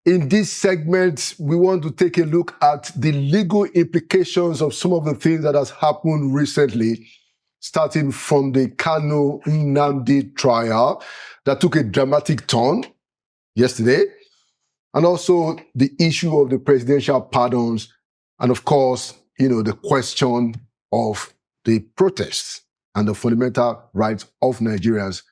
In this segment, we want to take a look at the legal implications of some of the things that has happened recently, starting from the Kanu Nnamdi trial that took a dramatic turn yesterday, and also the issue of the presidential pardons, and of course, the question of the protests and the fundamental rights of Nigerians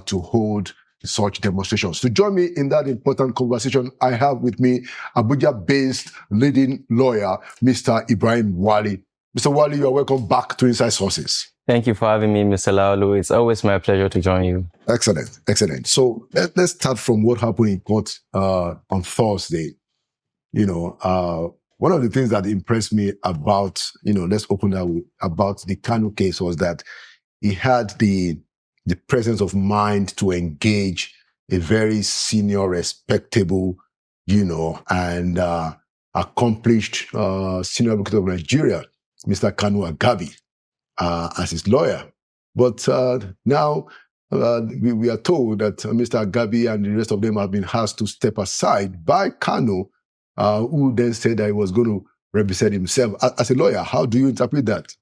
to hold such demonstrations. To join me in that important conversation, I have with me Abuja-based leading lawyer, Mr. Ibrahim Wali. Mr. Wali, you are welcome back to Inside Sources. Thank you for having me, Mr. Laolu. It's always my pleasure to join you. Excellent, excellent. So let's start from what happened in court on Thursday. One of the things that impressed me about, let's open that with, about the Kanu case was that he had the presence of mind to engage a very senior, respectable, and accomplished senior advocate of Nigeria, Mr. Kanu Agabi, as his lawyer. But now we are told that Mr. Agabi and the rest of them have been asked to step aside by Kanu, who then said that he was going to represent himself. As a lawyer, how do you interpret that?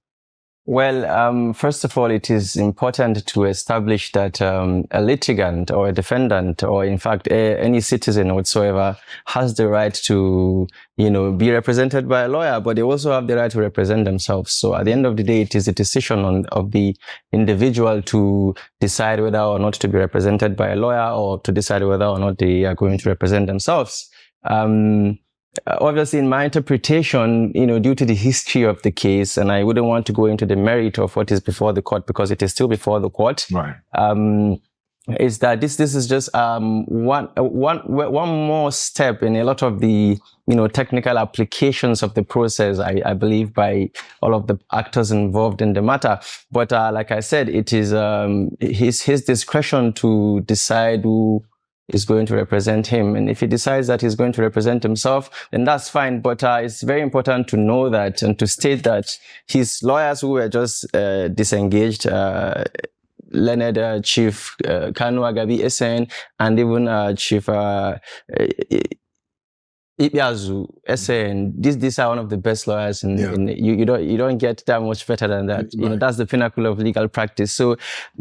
Well, first of all, it is important to establish that a litigant or a defendant, or in fact, any citizen whatsoever, has the right to, be represented by a lawyer, but they also have the right to represent themselves. So at the end of the day, it is a decision of the individual to decide whether or not to be represented by a lawyer, or to decide whether or not they are going to represent themselves. Obviously, in my interpretation, due to the history of the case, and I wouldn't want to go into the merit of what is before the court because it is still before the court. Right. Is that this is just one more step in a lot of the technical applications of the process, I believe, by all of the actors involved in the matter. But like I said, it is his discretion to decide who is going to represent him. And if he decides that he's going to represent himself, then that's fine. But it's very important to know that and to state that his lawyers who were just disengaged, learned Chief Kanu Agabi SN, and even Chief Ibiazu SN, these are one of the best lawyers you don't get that much better than that. Right. That's the pinnacle of legal practice. So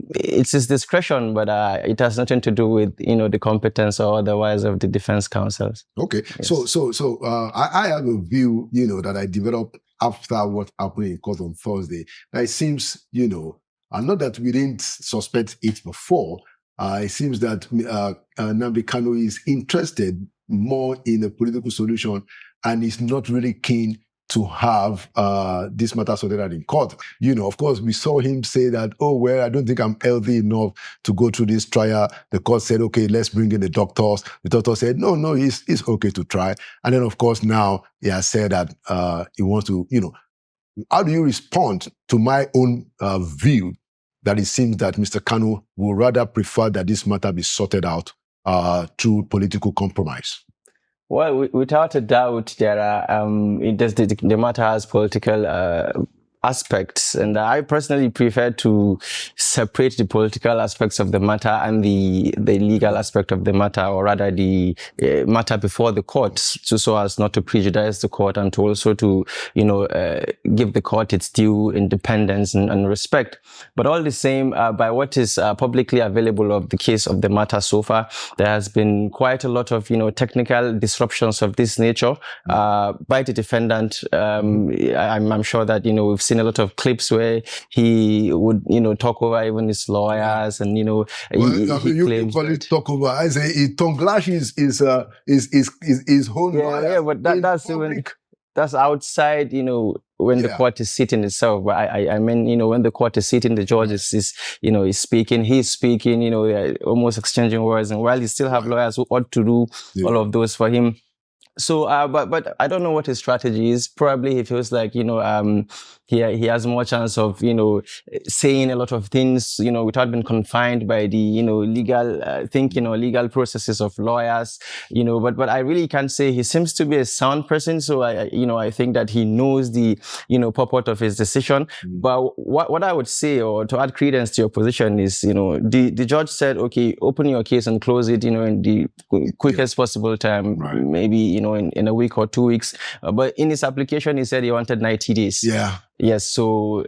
it's his discretion, but it has nothing to do with the competence or otherwise of the defense counsels. Okay. Yes. So I have a view that I developed after what happened in court on Thursday. Now it seems not that we didn't suspect it before. It seems that Nnamdi Kanu is interested more in a political solution and is not really keen to have this matter sorted out in court. Of course, we saw him say that, oh, well, I don't think I'm healthy enough to go through this trial. The court said, okay, let's bring in the doctors. The doctor said, no, it's okay to try. And then, of course, now he has said that he wants to, how do you respond to my own view that it seems that Mr. Kanu would rather prefer that this matter be sorted out through political compromise? Well, without a doubt, there are the matter has political aspects, and I personally prefer to separate the political aspects of the matter and the legal aspect of the matter, or rather the matter before the court, so as not to prejudice the court and to also to give the court its due independence and respect. But all the same, by what is publicly available of the case of the matter so far, there has been quite a lot of technical disruptions of this nature by the defendant. I'm sure that we've seen a lot of clips where he would talk over even his lawyers, and he claims call it talk over. I say he tongue lashes his whole lawyer. But that's outside when the court is sitting itself. But I mean when the court is sitting, the judge is speaking, he's speaking, they're almost exchanging words, and while you still have lawyers who ought to do all of those for him, So, but I don't know what his strategy is. Probably he feels like, he has more chance of, saying a lot of things, without being confined by the, legal thinking or legal processes of lawyers, but I really can't say. He seems to be a sound person. So I think that he knows the, purport of his decision. But what I would say, or to add credence to your position, is, the judge said, okay, open your case and close it, in the quickest possible time, Right. maybe, in a week or 2 weeks. But in his application, he said he wanted 90 days. Yeah. Yes. So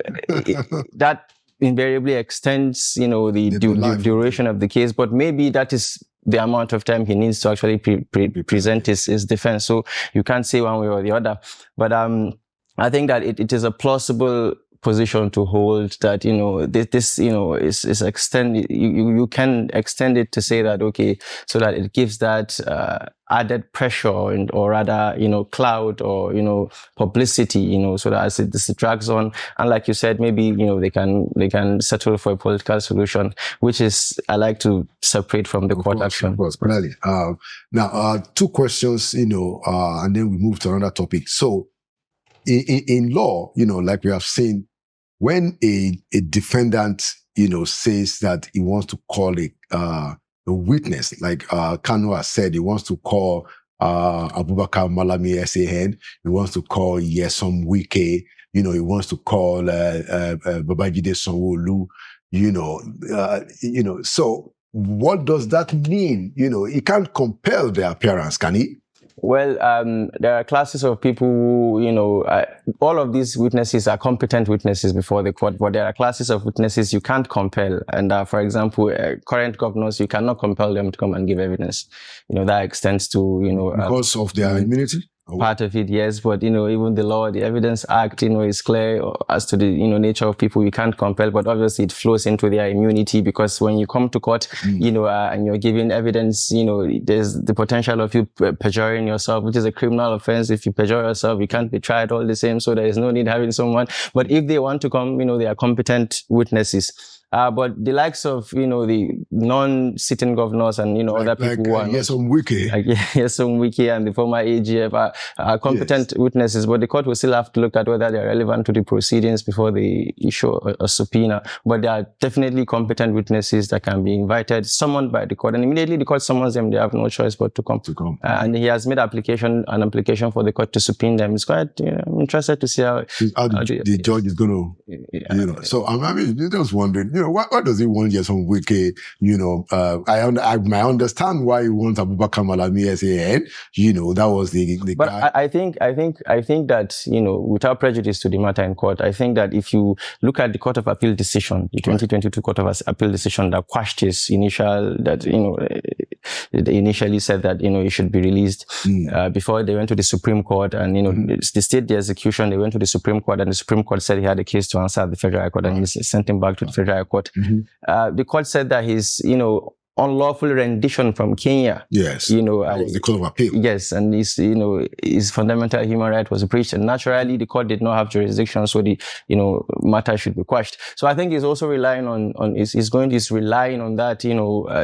that invariably extends, the duration of the case, but maybe that is the amount of time he needs to actually present his defense. So you can't say one way or the other. But I think that it is a plausible position to hold, that this is extended. You can extend it to say that, okay, so that it gives that added pressure or rather clout or publicity, so that as this drags on, and like you said, maybe they can settle for a political solution, which is, I like to separate from the court action. Of course, finally. Now, two questions, and then we move to another topic. So in law, like we have seen, when a defendant, says that he wants to call a witness, like Kanu has said, he wants to call Abubakar Malami SAN, he wants to call Nyesom Wike, he wants to call Babajide Sanwo-Olu, so what does that mean? He can't compel their appearance, can he? Well, there are classes of people who, all of these witnesses are competent witnesses before the court, but there are classes of witnesses you can't compel. And for example, current governors, you cannot compel them to come and give evidence. That extends to, because of their immunity? Part of it, yes, but even the law, the Evidence Act, is clear as to the nature of people you can't compel, but obviously it flows into their immunity, because when you come to court, and you're giving evidence, there's the potential of you perjuring yourself, which is a criminal offense. If you perjure yourself, you can't be tried all the same, so there is no need having someone. But if they want to come, they are competent witnesses. But the likes of, the non-sitting governors and, other people who are Nyesom Wike. Nyesom Wike and the former AGF are competent witnesses, but the court will still have to look at whether they're relevant to the proceedings before they issue a subpoena. But they are definitely competent witnesses that can be invited, summoned by the court, and immediately the court summons them, they have no choice but to come. And he has made an application for the court to subpoena them. It's quite, I'm interested to see how the judge is going to, So I'm just wondering, what does he want Nyesom Wike? I understand why he wants Abubakar Malami SAN. That was the but guy. I think that, without prejudice to the matter in court, I think that if you look at the Court of Appeal decision, the 2022 Court of Appeal decision that quashed his initial, they initially said that, he should be released before they went to the Supreme Court, and, they stayed the execution, they went to the Supreme Court, and the Supreme Court said he had a case to answer at the Federal Court, and he sent him back to the Federal Court. The court said that his, unlawful rendition from Kenya. Yes. The Court of Appeal. Yes. And his fundamental human right was breached. And naturally, the court did not have jurisdiction. So the, matter should be quashed. So I think he's also relying he's relying on that,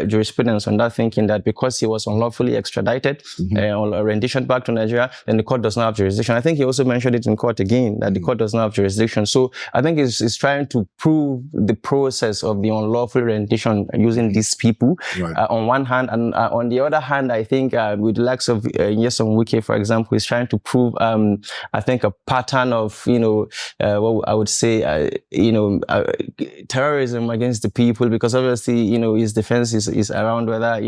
jurisprudence, on that thinking that because he was unlawfully extradited, or rendition back to Nigeria, then the court does not have jurisdiction. I think he also mentioned it in court again, that the court does not have jurisdiction. So I think he's trying to prove the process of the unlawful rendition using these people. Right. On one hand, and on the other hand, I think with the likes of Nyesom Wike, for example, is trying to prove, I think, a pattern of, what I would say, terrorism against the people, because obviously, his defense is around whether,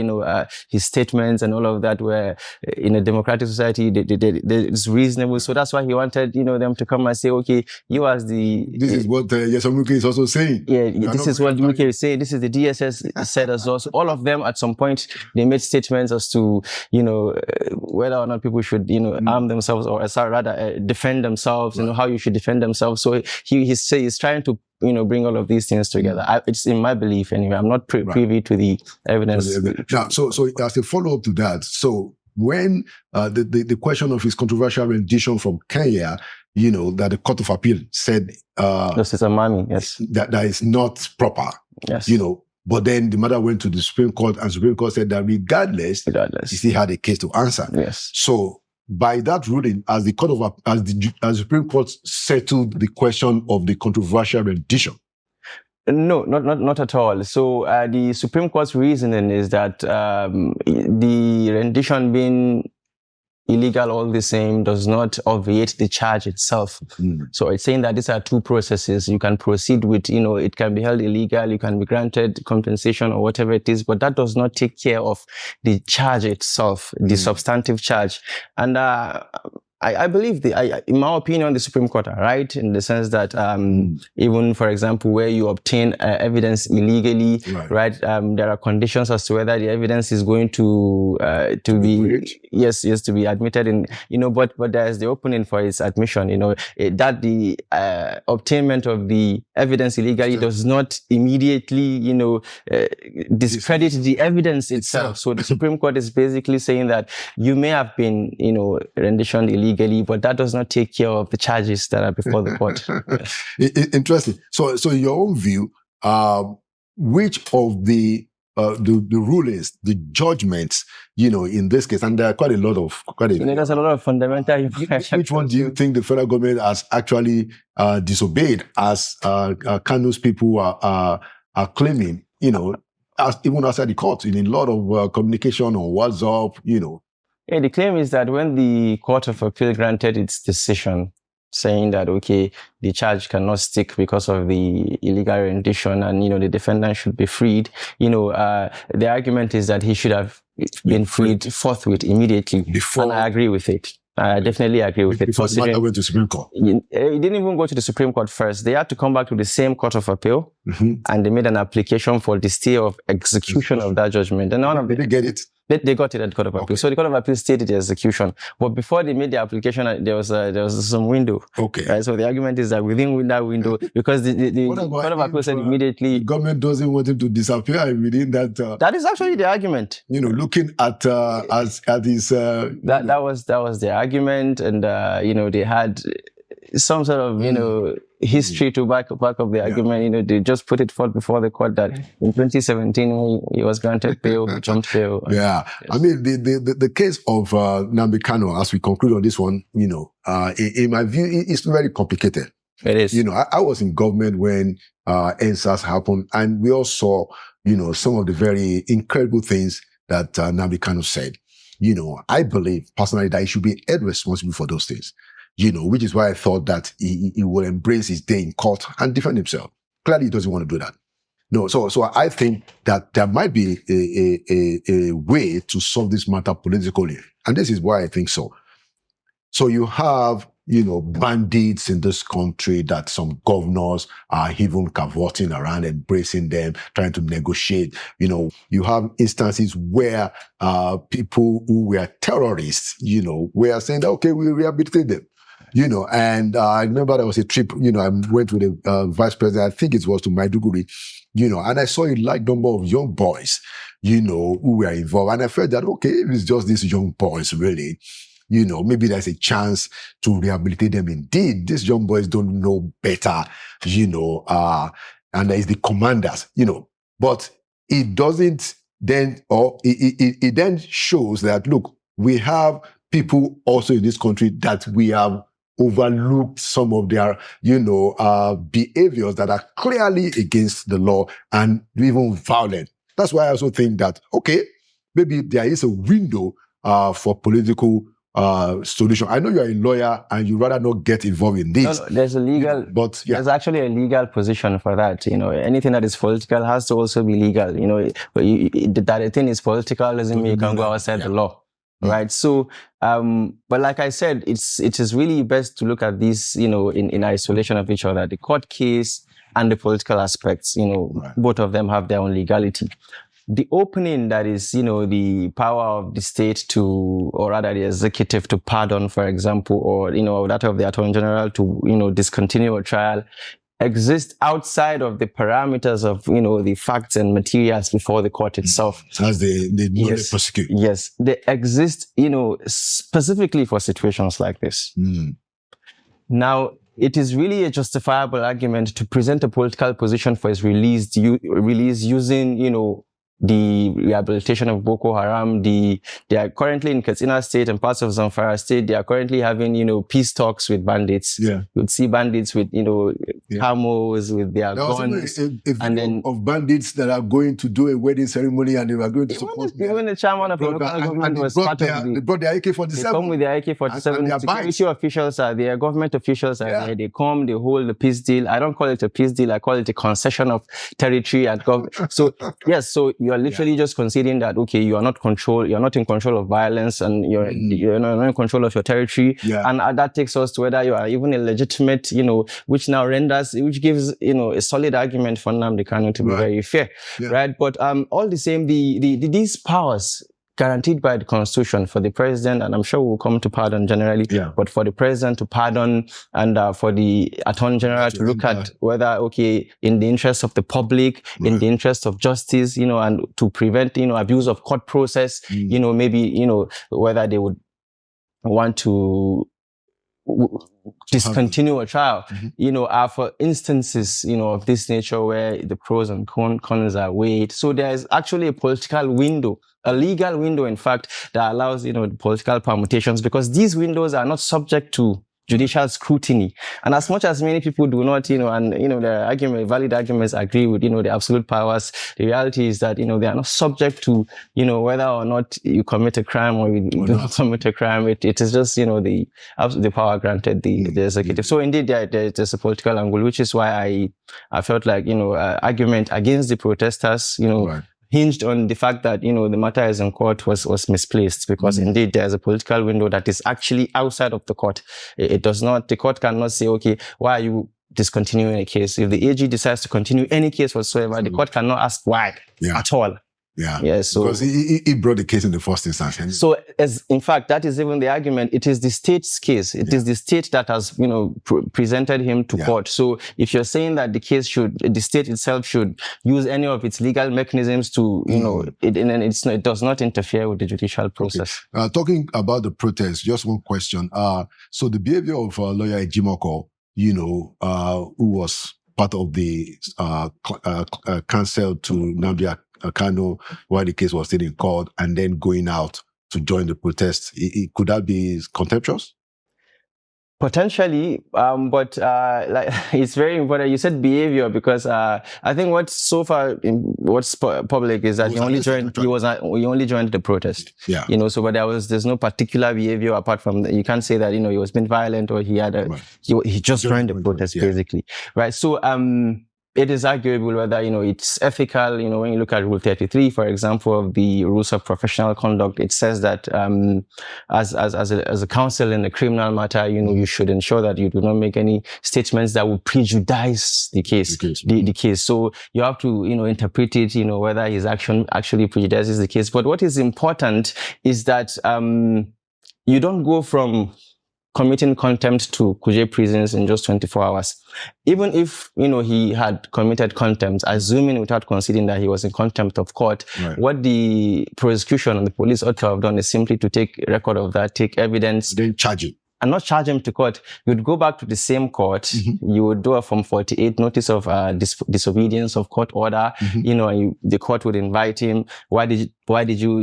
his statements and all of that were in a democratic society, it's reasonable. So that's why he wanted, them to come and say, okay, you as the... This is what Nyesom Wike is also saying. Yeah, this is what Wike is saying. This is the DSS said as well. So all of them at some point, they made statements as to, whether or not people should, arm themselves, or rather defend themselves, how you should defend themselves. So he's trying to, bring all of these things together. It's in my belief anyway. I'm not privy to the evidence. Now, so as a follow-up to that, so when the question of his controversial rendition from Kenya, that the Court of Appeal said Justice Amami, yes, that is not proper. Yes. But then the matter went to the Supreme Court, and the Supreme Court said that regardless, he still had a case to answer. Yes. So by that ruling, as the Supreme Court settled the question of the controversial rendition? No, not at all. So the Supreme Court's reasoning is that the rendition being illegal all the same does not obviate the charge itself. So it's saying that these are two processes. You can proceed with, it can be held illegal, you can be granted compensation or whatever it is, but that does not take care of the charge itself, the substantive charge. And I believe, in my opinion, the Supreme Court are right in the sense that even, for example, where you obtain evidence illegally, right? There are conditions as to whether the evidence is going to be to be admitted in, but there's the opening for its admission. That the obtainment of the evidence illegally does not immediately, discredit the evidence itself. So the Supreme Court is basically saying that you may have been, renditioned illegally, but that does not take care of the charges that are before the court. Interesting. So in your own view, which of the rulings, the judgments, in this case, and there are quite a lot of there's a lot of fundamental. Which one do you think the federal government has actually disobeyed, as Kanu's people are claiming? Even outside the court, in a lot of communication on WhatsApp, Yeah, the claim is that when the Court of Appeal granted its decision, saying that, okay, the charge cannot stick because of the illegal rendition and, the defendant should be freed, the argument is that he should have been freed forthwith, immediately. And I agree with it. I definitely agree with it. Before the matter went to the Supreme Court. It didn't even go to the Supreme Court first. They had to come back to the same Court of Appeal, and they made an application for the stay of execution of that judgment. And did they get it? They got it at the Court of Appeal. Okay. So the Court of Appeal stayed the execution. But before they made the application, there was some window. Okay. Right? So the argument is that within that window, because the Court of Appeal said immediately... The government doesn't want him to disappear within that... that is actually the argument. Looking at his... That was the argument. And, they had some sort of, history to back up the argument. They just put it forth before the court that in 2017 he was granted bail, jumped bail. Yeah. Yes. I mean, the case of Nnamdi Kanu, as we conclude on this one, in my view, it's very complicated. It is. I was in government when NSAS happened, and we all saw, some of the very incredible things that Nnamdi Kanu said. I believe personally that he should be held responsible for those things. Which is why I thought that he will embrace his day in court and defend himself. Clearly, he doesn't want to do that. No, so I think that there might be a way to solve this matter politically. And this is why I think so. So you have, bandits in this country that some governors are even cavorting around, embracing them, trying to negotiate. You have instances where people who were terrorists, were saying that, okay, we rehabilitate them. And I remember there was a trip, I went with the vice president, I think it was to Maiduguri, and I saw a large number of young boys, who were involved. And I felt that, okay, if it's just these young boys, really, maybe there's a chance to rehabilitate them. Indeed, these young boys don't know better, and there's the commanders, but it doesn't then, or it then shows that, look, we have people also in this country that we have overlooked some of their, behaviors that are clearly against the law and even violent. That's why I also think that, okay, maybe there is a window for political solution. I know you're a lawyer and you rather not get involved in this. No, there's a legal, but there's actually a legal position for that. Anything that is political has to also be legal. That a thing is political doesn't mean you can go outside the law. Right. So, but like I said, it is really best to look at these, in isolation of each other. The court case and the political aspects, both of them have their own legality. The opening that is, the power of the state to, or rather the executive to pardon, for example, or, that of the Attorney General to, discontinue a trial exist outside of the parameters of, the facts and materials before the court itself. As they prosecute. Yes. They exist, specifically for situations like this. Now, it is really a justifiable argument to present a political position for its release using, the rehabilitation of Boko Haram. They are currently in Katsina State and parts of Zamfara State. They are currently having, peace talks with bandits. Yeah. You'd see bandits with, camos, with their guns. And then of bandits that are going to do a wedding ceremony and they were going to support me. Even the chairman of the local government was part of They brought their AK-47. They come with their AK-47. Security officials are there. Government officials are there. They come, they hold the peace deal. I don't call it a peace deal. I call it a concession of territory and government. So, yes, so you're literally just conceding that, okay, you're not in control of violence and you're not in control of your territory. Yeah. And that takes us to whether you are even a legitimate, which gives, a solid argument for Nnamdi Kanu to be very fair. Yeah. Right. But, all the same, these powers guaranteed by the Constitution for the president, and I'm sure we'll come to pardon generally, but for the president to pardon and for the Attorney General to look at whether, okay, in the interest of the public, in the interest of justice, and to prevent, abuse of court process, maybe, whether they would want to discontinue a trial, are for instances, of this nature where the pros and cons are weighed. So there's actually a political window, a legal window, in fact, that allows, the political permutations, because these windows are not subject to judicial scrutiny. And as much as many people do not, the valid arguments agree with, the absolute powers, the reality is that, they are not subject to, whether or not you commit a crime or you do not commit a crime. It is just, the power granted the executive. So indeed, there's a political angle, which is why I felt like, argument against the protesters, hinged on the fact that, the matter is in court was misplaced, because indeed there's a political window that is actually outside of the court. The court cannot say, okay, why are you discontinuing a case? If the AG decides to continue any case whatsoever, the court cannot ask why at all. Yeah. So because he brought the case in the first instance. So, in fact, that is even the argument. It is the state's case. It is the state that has, presented him to court. So, if you're saying that the state itself should use any of its legal mechanisms to, it does not interfere with the judicial process. Okay. Talking about the protest, just one question. So the behavior of lawyer Ejimoko, who was part of the counsel to Nnamdi Kanu while the case was still in court, and then going out to join the protest, could that be contemptuous? Potentially, but it's very important. You said behavior, because I think what's public is that he only joined the protest. Yeah. So but there's no particular behavior apart from you can't say that he was being violent or he had he just joined the protest basically, right? So it is arguable whether, it's ethical. When you look at Rule 33, for example, of the Rules of Professional Conduct, it says that as a counsel in a criminal matter, you should ensure that you do not make any statements that will prejudice the case. The case. So you have to, interpret it, whether his action actually prejudices the case. But what is important is that you don't go from committing contempt to Kuje prisons in just 24 hours. Even if, he had committed contempt, assuming without considering that he was in contempt of court, what the prosecution and the police ought to have done is simply to take record of that, take evidence. Then charge him. And not charge him to court. You'd go back to the same court. You would do a Form 48 notice of disobedience of court order. The court would invite him. Why did you,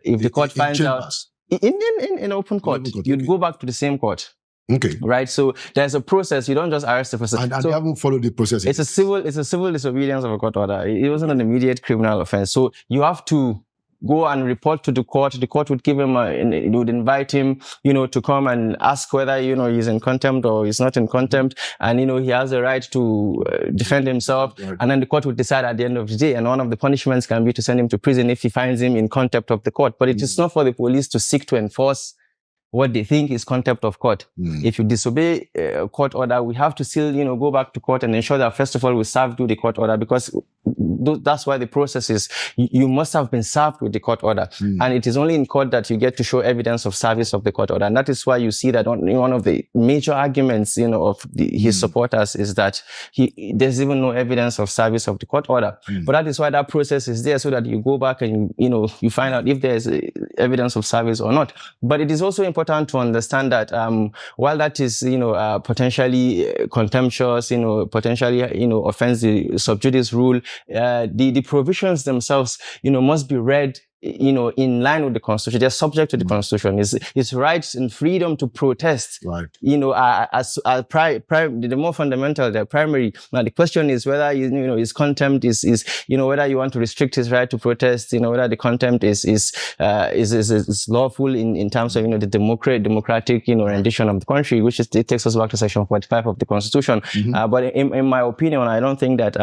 if the court finds out... In open court, you'd go back to the same court. Okay. Right. So there's a process. You don't just arrest the person. And so they haven't followed the process. It's a civil disobedience of a court order. It wasn't an immediate criminal offense. So you have to go and report to the court. The court would give him it would invite him, to come and ask whether, he's in contempt or he's not in contempt. And, he has the right to defend himself. Right. And then the court would decide at the end of the day. And one of the punishments can be to send him to prison if he finds him in contempt of the court. But it is not for the police to seek to enforce what they think is contempt of court. If you disobey a court order, we have to still, go back to court and ensure that, first of all, we serve you the court order, because that's why the process is, you must have been served with the court order. And it is only in court that you get to show evidence of service of the court order. And that is why you see that one of the major arguments, of his supporters is that there's even no evidence of service of the court order. But that is why that process is there, so that you go back and, you find out if there's evidence of service or not. But it is also important to understand that while that is potentially contemptuous, potentially offends the sub judice rule, the provisions themselves, must be read, in line with the Constitution. They're subject to the Constitution. It's rights and freedom to protest. Right. The more fundamental, the primary. Now the question is whether his contempt is whether you want to restrict his right to protest. Whether the contempt is lawful in terms of the democratic rendition of the country, which it takes us back to Section 45 of the Constitution. But in my opinion, I don't think that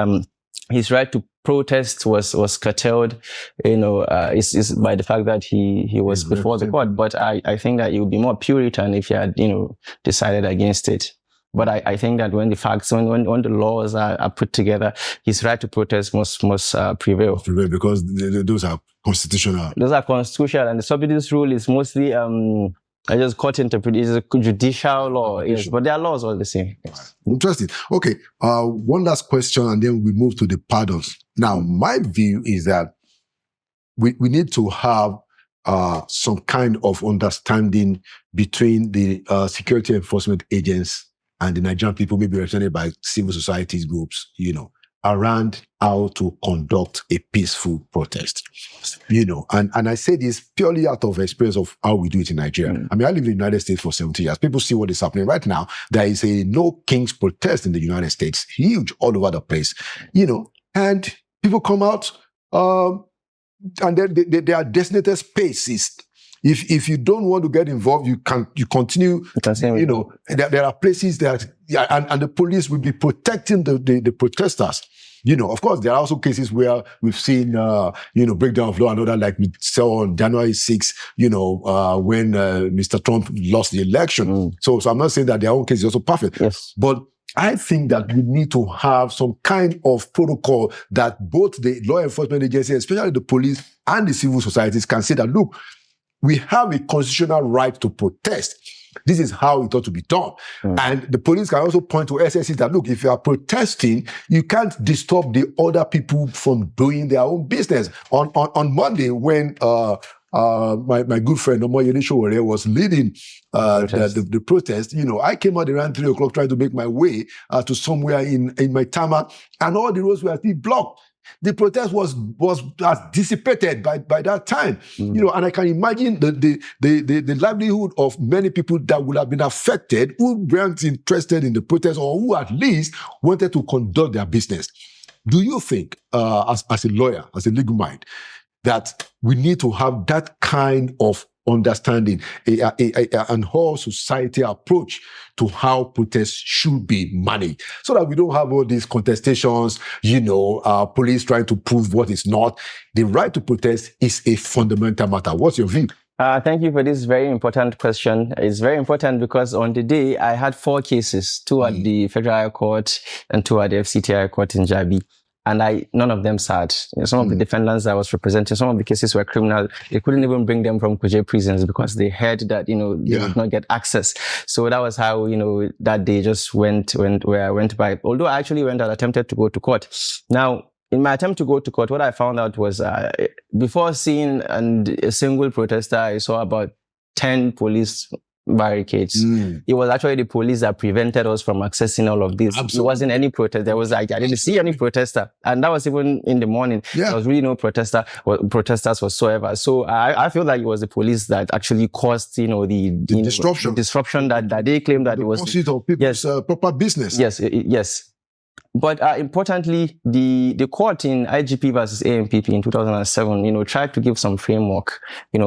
his right to protest was curtailed, is by the fact that he was before the court. But I think that it would be more Puritan if he had, decided against it. But I think that when the facts, when the laws are put together, his right to protest must prevail. Because those are constitutional. Those are constitutional, and the subsidies rule is mostly I just caught interpretation. It's a judicial law, yes, but their laws are the same. Yes. Interesting. Okay, one last question, and then we move to the pardons. Now, my view is that we need to have some kind of understanding between the security enforcement agents and the Nigerian people, maybe represented by civil society groups, around how to conduct a peaceful protest, and I say this purely out of experience of how we do it in Nigeria. I mean, I live in the United States for 70 years. People see what is happening right now. There is a no kings protest in the United States, huge all over the place, and people come out, and then there are designated spaces. If you don't want to get involved, you continue. There are places that, and the police will be protecting the protesters. Of course, there are also cases where we've seen, breakdown of law and order, like we saw on January 6th, when Mr. Trump lost the election. So I'm not saying that their own case is also perfect. Yes. But I think that we need to have some kind of protocol that both the law enforcement agencies, especially the police and the civil societies, can say that, look, we have a constitutional right to protest. This is how it ought to be done. And the police can also point to SSC that, look, if you are protesting, you can't disturb the other people from doing their own business. On Monday, when my good friend Omoyele Sowore was leading the protest, I came out around 3 o'clock trying to make my way to somewhere in my Tama, and all the roads were still blocked. The protest was dissipated by that time, and I can imagine the livelihood of many people that would have been affected who weren't interested in the protest, or who at least wanted to conduct their business. Do you think, as a lawyer, as a legal mind, that we need to have that kind of understanding, an whole society approach to how protests should be managed, so that we don't have all these contestations, police trying to prove what is not? The right to protest is a fundamental matter. What's your view? Thank you for this very important question. It's very important because on the day I had 4 cases, 2 at the Federal High Court and 2 at the FCT High Court in Jabi. And none of them sat. Some of the defendants I was representing, some of the cases were criminal. They couldn't even bring them from Kuje prisons because they heard that, they would not get access. So that was how, that day just went where I went by. Although I actually attempted to go to court. Now, in my attempt to go to court, what I found out was, before seeing a single protester, I saw about 10 police barricades. It was actually the police that prevented us from accessing all of this. Absolutely. It wasn't any protest. There was I didn't see any protester, and that was even in the morning. There was really no protesters whatsoever. So I feel like it was the police that actually caused the disruption that they claimed that it was the of people's proper business. Yes. But importantly, the court in IGP versus AMPP in 2007, tried to give some framework,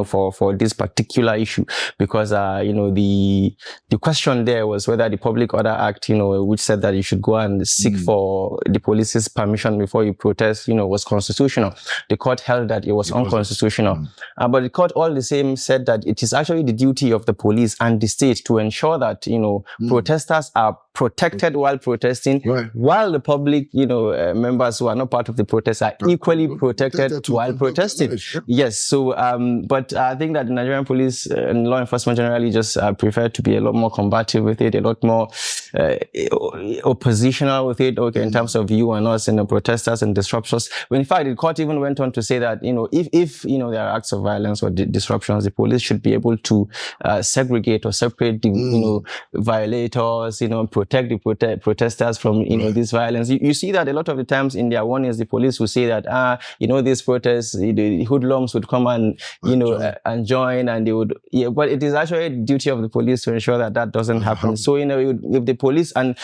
for this particular issue, because the question there was whether the Public Order Act, which said that you should go and seek for the police's permission before you protest, was constitutional. The court held that it was unconstitutional. But the court all the same said that it is actually the duty of the police and the state to ensure that, protesters are protected while protesting, while the public, members who are not part of the protest are equally protected while protesting. Yes. So, but I think that the Nigerian police and law enforcement generally just prefer to be a lot more combative with it, a lot more oppositional with it, in terms of you and us and the protesters and disruptions. When in fact, the court even went on to say that, if there are acts of violence or disruptions, the police should be able to segregate or separate the, violators, protect the protesters from, these violent violence. You see that a lot of the times in their warnings, the police will say that, these protests, the hoodlums would come and, and join, and they would, but it is actually a duty of the police to ensure that that doesn't happen. So, if the police, and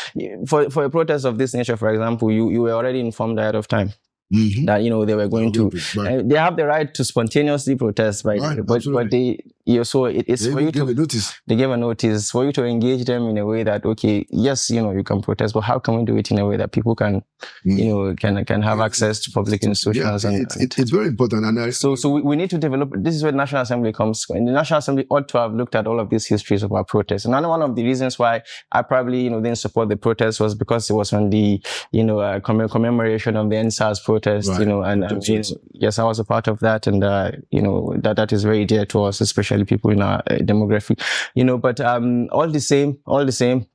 for a protest of this nature, for example, you were already informed ahead of time. Mm-hmm. That they were going to. They have the right to spontaneously protest, but so it's for you to give a notice. They give a notice for you to engage them in a way that yes, you can protest, but how can we do it in a way that people can, can have access to public institutions? It's very important. And so we need to develop. This is where the National Assembly comes. And the National Assembly ought to have looked at all of these histories of our protests. And one of the reasons why I probably didn't support the protest was because it was on the commemoration of the NSAS protest. And yes, I was a part of that, and that is very dear to us, especially people in our demographic. But all the same,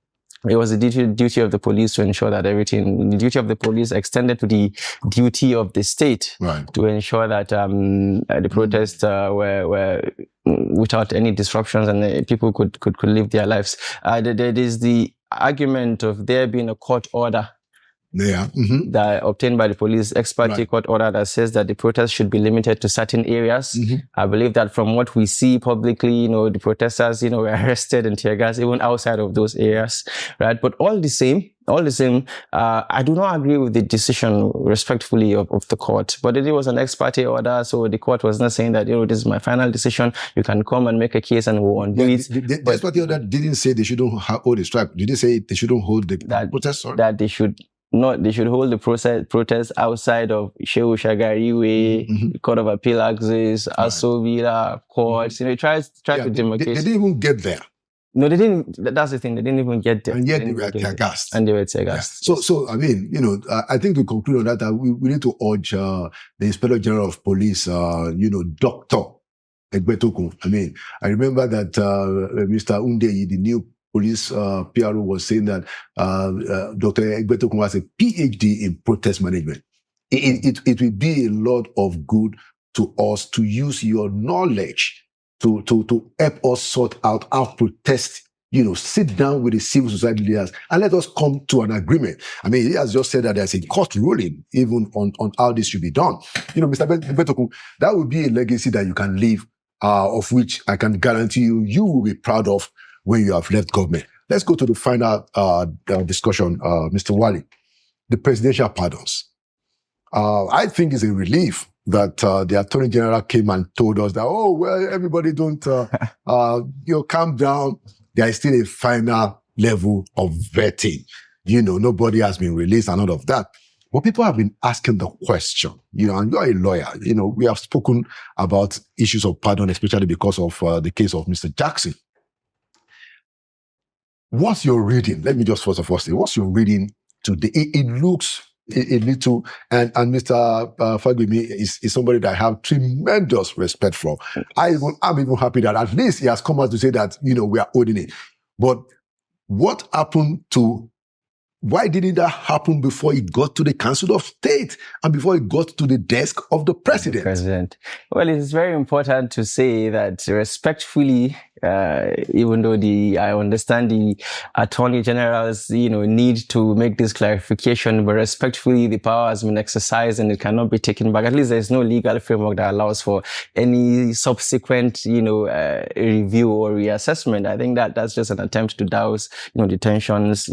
it was the duty of the police to ensure that everything. The duty of the police extended to the duty of the state to ensure that the protests were without any disruptions, and people could live their lives. There is the argument of there being a court order. That obtained by the police, ex parte court order that says that the protests should be limited to certain areas. I believe that from what we see publicly, the protesters, were arrested and tear gas even outside of those areas, right? But all the same, I do not agree with the decision, respectfully, of the court. But it was an ex parte order, so the court was not saying that, this is my final decision. You can come and make a case and we'll undo it. The ex parte order didn't say they shouldn't hold the strike. Did they say they shouldn't hold the protest? That they should. No, they should hold the protest outside of Shehu Shagari Way, Court of Appeal Axis, Aso Villa, courts. Try to demarcate. They didn't even get there. No, they didn't. That's the thing. They didn't even get there. And yet they were tear gassed. And they were tear gassed. Yeah. So I mean, I think to conclude on that, we need to urge the Inspector General of Police, Dr. Egbetokun. I mean, I remember that Mr. Undeyi, the new police PRO, was saying that Dr. Egbetokun has a PhD in protest management. It will be a lot of good to us to use your knowledge to help us sort out our protest. Sit down with the civil society leaders and let us come to an agreement. I mean, he has just said that there's a court ruling even on how this should be done. Mr. Egbetokun, that would be a legacy that you can leave, of which I can guarantee you will be proud of when you have left government. Let's go to the final discussion, Mr. Wali. The presidential pardons. I think it's a relief that the Attorney General came and told us that, everybody don't, calm down. There is still a final level of vetting. Nobody has been released and all of that. But people have been asking the question, and you're a lawyer. We have spoken about issues of pardon, especially because of the case of Mr. Jackson. What's your reading? Let me just first of all say, what's your reading today? It looks a little, and Mr. Fagbemi is somebody that I have tremendous respect for. I'm even happy that at least he has come out to say that, we are holding it. But what happened why didn't that happen before it got to the Council of State and before it got to the desk of the president? Well, it's very important to say that respectfully, even though I understand the Attorney General's, need to make this clarification, but respectfully, the power has been exercised and it cannot be taken back. At least there's no legal framework that allows for any subsequent, review or reassessment. I think that's just an attempt to douse, the tensions.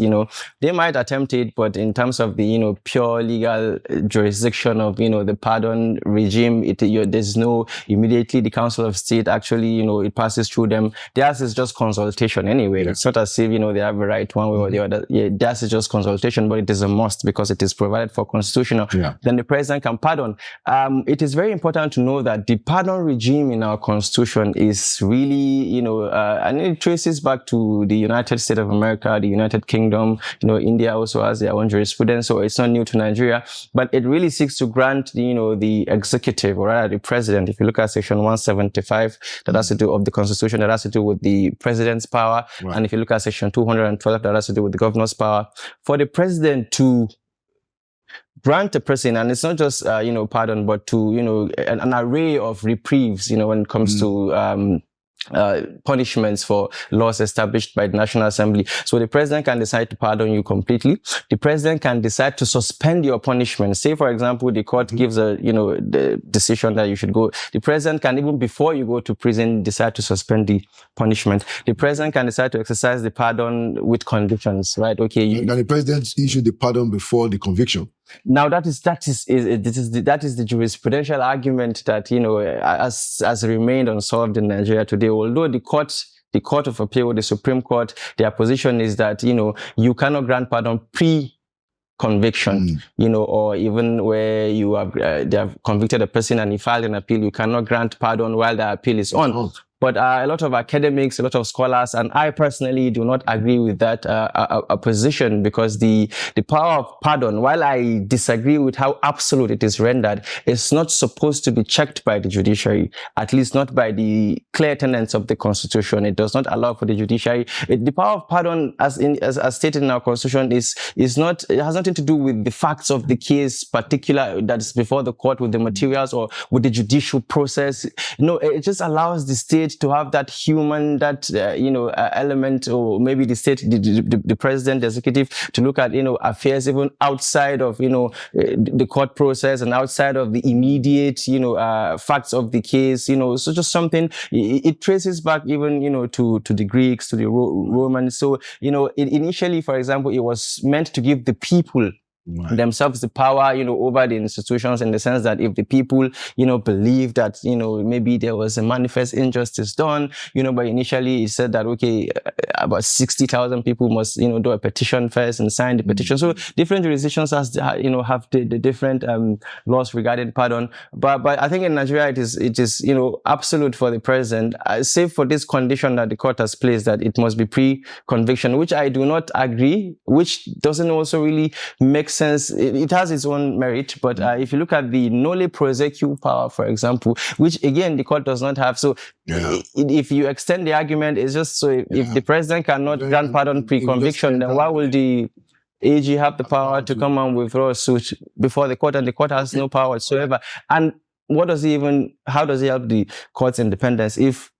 They might attempt it, but in terms of the, pure legal jurisdiction of, the pardon regime, there's no immediately the Council of State actually, it passes through them. Theirs is just consultation anyway. Yeah. It's not as if, they have a right one way or the other. Yeah, theirs is just consultation, but it is a must because it is provided for constitutional. Yeah. Then the president can pardon. It is very important to know that the pardon regime in our constitution is really, and it traces back to the United States of America, the United Kingdom, India also has their own jurisprudence, so it's not new to Nigeria, but it really seeks to grant, the executive, or rather the president. If you look at section 175, that has to do of the constitution, that has to do with the president's power. Right. And if you look at section 212, that has to do with the governor's power. For the president to grant a person, and it's not just, pardon, but to, an array of reprieves, when it comes to, punishments for laws established by the National Assembly. So the president can decide to pardon you completely. The president can decide to suspend your punishment. Say, for example, the court gives the decision that you should go. The president can, even before you go to prison, decide to suspend the punishment. The president can decide to exercise the pardon with conditions, right? Okay. Can the president issue the pardon before the conviction? Now that is the jurisprudential argument that has remained unsolved in Nigeria today. Although the Court of Appeal, the Supreme Court, their position is that you cannot grant pardon pre-conviction, or even where you have they have convicted a person and he filed an appeal, you cannot grant pardon while the appeal is on. But a lot of academics, a lot of scholars, and I personally do not agree with that position, because the power of pardon, while I disagree with how absolute it is rendered, is not supposed to be checked by the judiciary, at least not by the clear tenets of the Constitution. It does not allow for the judiciary. The power of pardon, as stated in our Constitution, it has nothing to do with the facts of the case particular that is before the court, with the materials or with the judicial process. No, it just allows the state to have that human, element, or maybe the state, the president, the executive, to look at, affairs even outside of, the court process and outside of the immediate, facts of the case, so just something, it traces back even, to the Greeks, to the Romans. So, initially, for example, it was meant to give the people themselves the power, over the institutions, in the sense that if the people, believe that, maybe there was a manifest injustice done, but initially it said that, okay, about 60,000 people must, do a petition first and sign the petition. So different jurisdictions have the different, laws regarding pardon. But I think in Nigeria, it is, absolute for the president, save for this condition that the court has placed, that it must be pre-conviction, which I do not agree, which doesn't also really make sense. It has its own merit, but if you look at the nolle prosequi power, for example, which again the court does not have, so if you extend the argument, it's just so if the president cannot grant pardon pre-conviction, then why will the AG have the power to come and withdraw a suit before the court, and the court has no power whatsoever? And how does it help the court's independence if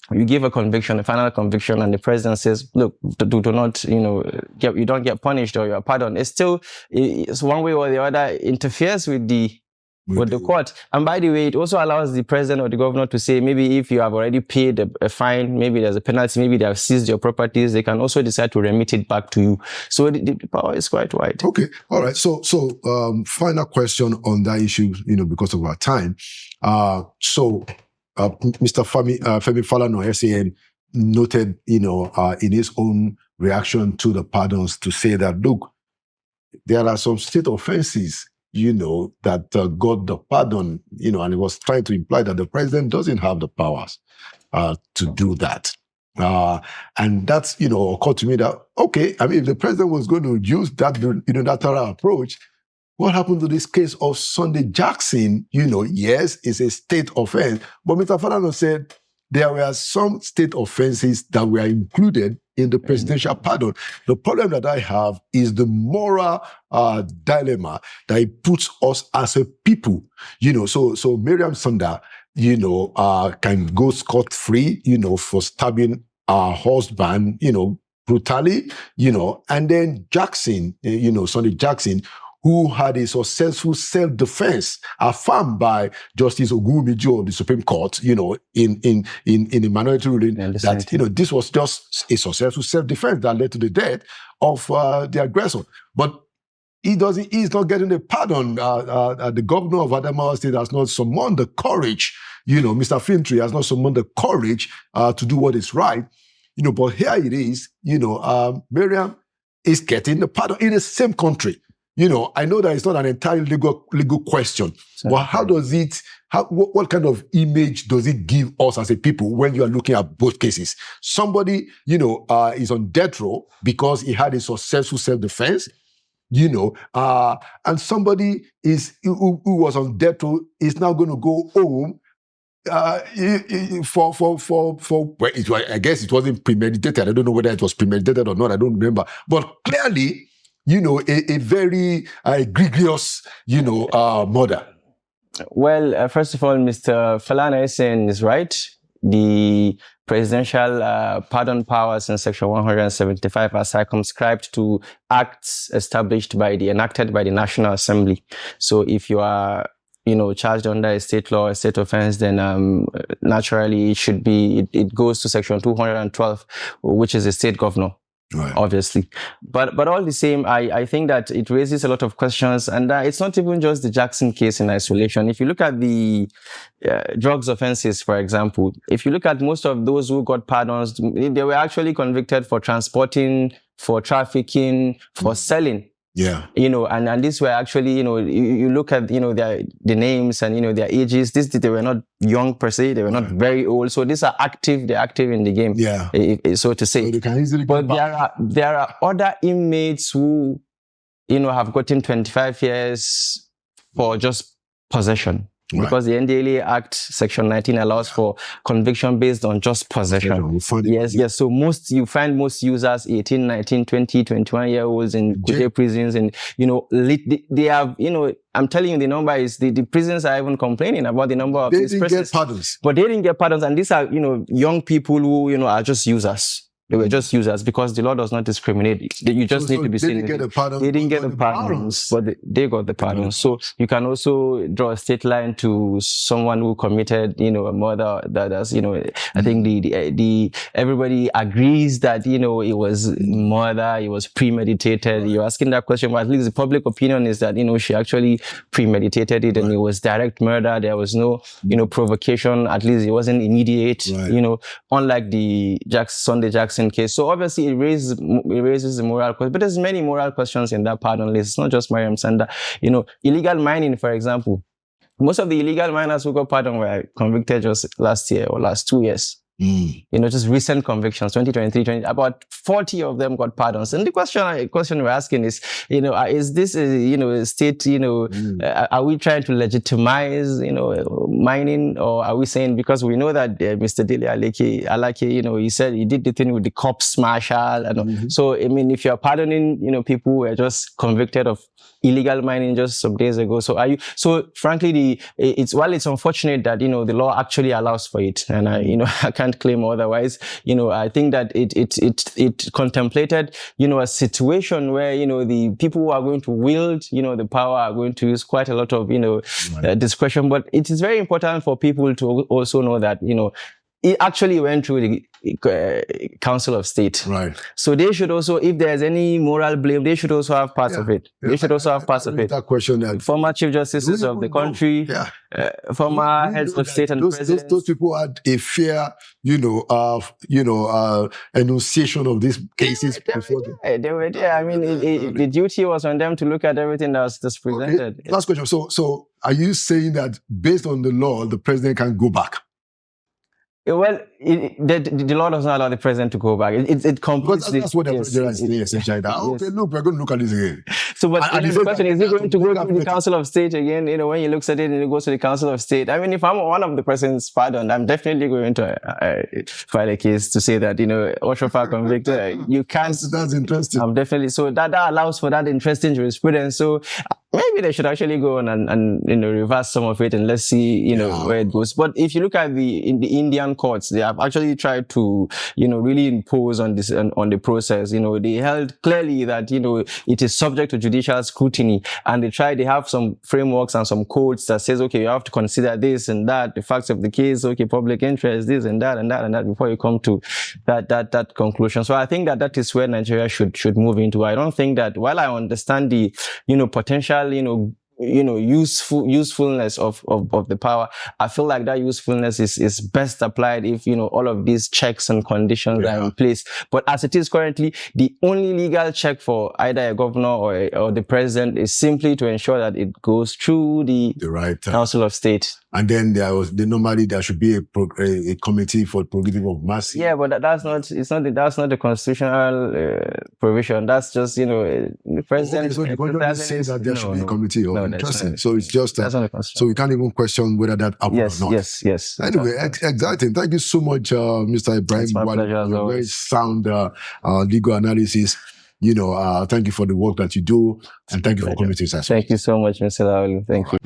you give a conviction, a final conviction, and the president says, look, do not, you don't get punished or you're pardoned? It's still, it's one way or the other, interferes with the court. And by the way, it also allows the president or the governor to say, maybe if you have already paid a fine, maybe there's a penalty, maybe they have seized your properties, they can also decide to remit it back to you. So the power is quite wide. Okay. All right. So final question on that issue, because of our time. Mr. Femi Falana, SAN, noted, in his own reaction to the pardons, to say that, look, there are some state offenses, that got the pardon, and he was trying to imply that the president doesn't have the powers to do that. And that's, occurred to me that, okay, I mean, if the president was going to use that unilateral approach, what happened to this case of Sunday Jackson? Yes, it's a state offense, but Mr. Falana said there were some state offenses that were included in the presidential pardon. The problem that I have is the moral dilemma that it puts us as a people. So Miriam Sanda, can go scot-free, for stabbing her husband, brutally, and then Jackson, Sunday Jackson, who had a successful self-defense affirmed by Justice Ogunmijo of the Supreme Court, in a minority ruling, that, this was just a successful self-defense that led to the death of the aggressor. But he's not getting a pardon. The governor of Adamawa State has not summoned the courage, Mr. Fintry has not summoned the courage to do what is right. But here it is, Miriam is getting the pardon in the same country. I know that it's not an entirely legal question, but how does what kind of image does it give us as a people when you are looking at both cases? Somebody, is on death row because he had a successful self-defense, and somebody who was on death row is now going to go home I guess it wasn't premeditated. I don't know whether it was premeditated or not. I don't remember. But clearly, a very egregious, murder. Well, first of all, Mr. Falana is right. The presidential pardon powers in Section 175 are circumscribed to acts enacted by the National Assembly. So if you are charged under a state law, a state offense, then naturally it goes to Section 212, which is a state governor. Right. Obviously, but all the same, I think that it raises a lot of questions, and it's not even just the Jackson case in isolation. If you look at the drugs offenses, for example, if you look at most of those who got pardons, they were actually convicted for transporting, for trafficking, for selling. Yeah. And these were actually, you look at, the names and, their ages. They were not young per se. They were not very old. So these are active. They're active in the game. Yeah. So to say. So they can easily but there are other inmates who, have gotten 25 years for just possession. Right. Because the NDLA Act, Section 19, allows for conviction based on just possession. Yes. So you find most users, 18, 19, 20, 21-year-olds in Kuje prisons. And, they have, I'm telling you, the number is, the prisons are even complaining about the number of these prisons. They didn't get pardons. But they didn't get pardons. And these are, young people who, are just users. They were just users because the law does not discriminate. You just need to be seen. They didn't get the pardons, but they got the pardons. So you can also draw a state line to someone who committed, a murder that has, I think the everybody agrees that, it was murder, it was premeditated. Right. You're asking that question, but at least the public opinion is that, she actually premeditated it and it was direct murder. There was no, provocation. At least it wasn't immediate, unlike the Sunday Jackson case. So obviously it raises the moral question, but there's many moral questions in that pardon list. It's not just Mariam Sanda. Illegal mining, for example. Most of the illegal miners who got pardoned were convicted just last year or last 2 years. Just recent convictions, 2023, about 40 of them got pardons. And the question we're asking is, is this a state, are we trying to legitimize, mining, or are we saying, because we know that Mr. Dele Alake, he said he did the thing with the cops marshal. And so, I mean, if you're pardoning, people who were just convicted of illegal mining just some days ago. So frankly, it's unfortunate that, the law actually allows for it. And I can't claim otherwise. I think that it contemplated, a situation where, the people who are going to wield, the power are going to use quite a lot of, discretion. But it is very important for people to also know that, it actually went through the Council of State. Right. So they should also, if there's any moral blame, they should also have parts of it. They should also have parts of it. That question. Former chief justices of the country, former heads of state and presidents. Those people had a fair, enunciation of these cases before. They were there. I mean, the duty was on them to look at everything that was presented. Okay. Last question. So are you saying that based on the law, the president can go back? Well, the law does not allow the president to go back. It completes that's what the president is saying, essentially. Okay, look, we're going to look at this again. So, but the question is he going to go to the Council of State again? When he looks at it and he goes to the Council of State. I mean, if I'm one of the president's pardoned, I'm definitely going to file a case to say that, Oshofa convicted. You can't. That's interesting. I'm definitely. So that allows for that interesting jurisprudence. So maybe they should actually go on and reverse some of it and let's see, where it goes. But if you look at in the Indian courts, they have actually tried to, really impose on this, on the process. They held clearly that, it is subject to judicial scrutiny, and they have some frameworks and some codes that says, okay, you have to consider this and that, the facts of the case, okay, public interest, this and that and that and that before you come to that conclusion. So I think that is where Nigeria should move into. I don't think that, while I understand the, potential, usefulness of the power, I feel like that usefulness is best applied if, all of these checks and conditions are in place. But as it is currently, the only legal check for either a governor or the president is simply to ensure that it goes through the right Council of State. And then normally there should be a committee for prerogative of mercy. Yeah, but that's not the constitutional provision. That's just, the president. Okay, so the government says that there should be a committee. Interesting. So it's just so we can't even question whether that happened or not. Yes. Anyway, exciting. Thank you so much, Mr. Ibrahim. It's my pleasure. Very sound legal analysis. Thank you for the work that you do, and thank you for coming to us. Thank you so much, Mr. Laulu. Thank you.